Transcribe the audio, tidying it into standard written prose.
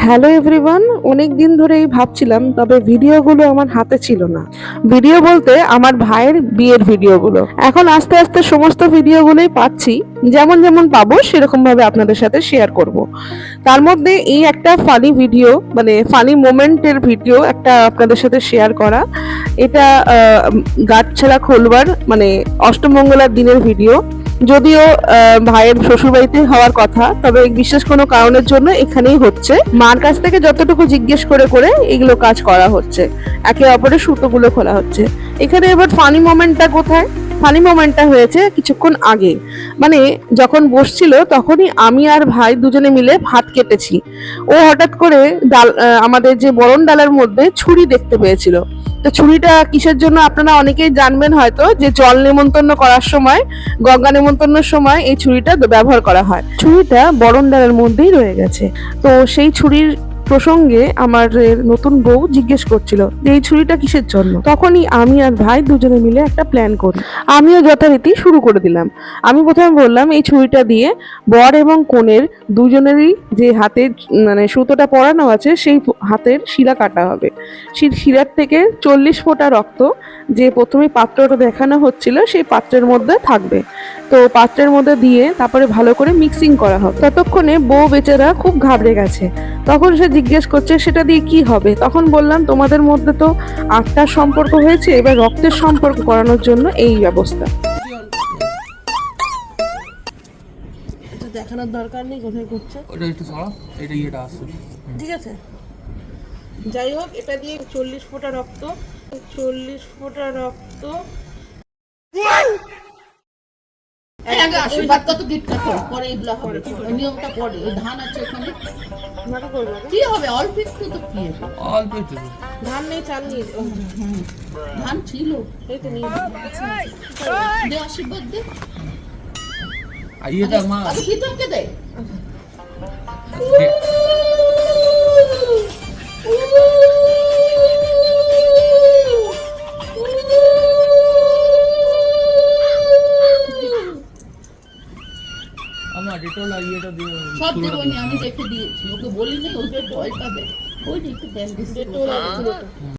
Hello everyone, অনেক দিন ধরেই ভাবছিলাম, তবে ভিডিওগুলো আমার হাতে ছিল না। ভিডিও বলতে আমার ভাইয়ের বিয়ের ভিডিওগুলো। এখন আস্তে আস্তে সমস্ত ভিডিওগুলোই পাচ্ছি, যেমন যেমন পাবো সেরকম ভাবে আপনাদের সাথে শেয়ার করব। তার মধ্যে এই একটা ফানি ভিডিও, মানে ফানি মোমেন্টের ভিডিও একটা আপনাদের সাথে শেয়ার করা। এটা গাছছাড়া খোলবার মানে অষ্টমঙ্গলার দিনের ভিডিও। যদিও ভাইয়ের শ্বশুরবাড়িতে হওয়ার কথা, তবে বিশেষ কোনো কারণের জন্য এখানেই হচ্ছে। মার কাছ থেকে যতটুকু জিজ্ঞেস করে করে এগুলো কাজ করা হচ্ছে, একে অপরের সুতোগুলো খোলা হচ্ছে। এখানে এবার ফানি মোমেন্টটা কোথায়? ফানি মোমেন্টটা হয়েছে কিছুক্ষণ আগে, মানে যখন বসছিল তখনই আমি আর ভাই দুজনে মিলে ভাত কেটেছি। ও হঠাৎ করে ডাল আমাদের যে বরণ ডালের মধ্যে ছুরি দেখতে পেয়েছিল। তো ছুরিটা কিসের জন্য আপনারা অনেকেই জানবেন হয়তো, যে জল নেমন্তন্ন করার সময়, গঙ্গা নেমন্তন্নের সময় এই ছুরিটা ব্যবহার করা হয়। ছুরিটা বরণ ডালের মধ্যেই রয়ে গেছে। তো সেই ছুরির প্রসঙ্গে আমার নতুন বউ জিজ্ঞেস করছিল যে এই ছুরিটা কিসের জন্য। তখনই আমি আর ভাই দুজনে মিলে একটা প্ল্যান করি। আমিও যথারীতি শুরু করে দিলাম। আমি প্রথমে বললাম এই ছুরিটা দিয়ে বর এবং কনের দুজনেরই যে হাতের মানে সুতোটা পরানো আছে সেই হাতের শিরা কাটা হবে। সেই শিরার থেকে 40 ফোঁটা রক্ত যে প্রথমে পাত্রটা দেখানো হচ্ছিল সেই পাত্রের মধ্যে থাকবে। তো পাত্রের মধ্যে দিয়ে তারপরে ভালো করে মিক্সিং করা হবে। ততক্ষণে বউ বেচারা খুব ঘাবড়ে গেছে। তখন সে জিজ্ঞেস করছে সেটা দিয়ে কি হবে। তখন বললাম তোমাদের মধ্যে তো আত্মার সম্পর্ক হয়েছে, এবার রক্তের সম্পর্ক করানোর জন্য এই ব্যবস্থা। দেখানোর দরকার নেই কোথায় করছে, ওটা একটু সরা, এটা ইয়েটা আসছে। ঠিক আছে। যাই হোক, এটা দিয়ে 40 ফোঁটা রক্ত, 40 ফোঁটা রক্ত। আশীর্বাদ কত গিট কাটো পরে এগুলো হবে, নিয়মটা পরে ওই ধান আছে ওখানে কি হবে, অল্প একটু তো কি অল্প একটু ধান নেই, চাল নেই, ধান ছিল এই তো নিয়ে দে আশীর্বাদ দে। আর ইয়েটা মা আচ্ছা কীর্তনকে দে। আমার ডেটল আর ইয়েটা দিয়ে সব দেবনি, আমি দেখে দিয়েছি, ওকে বলিনি, ওকে ভয় পাবে। ওই একটু ব্যান্ডেজ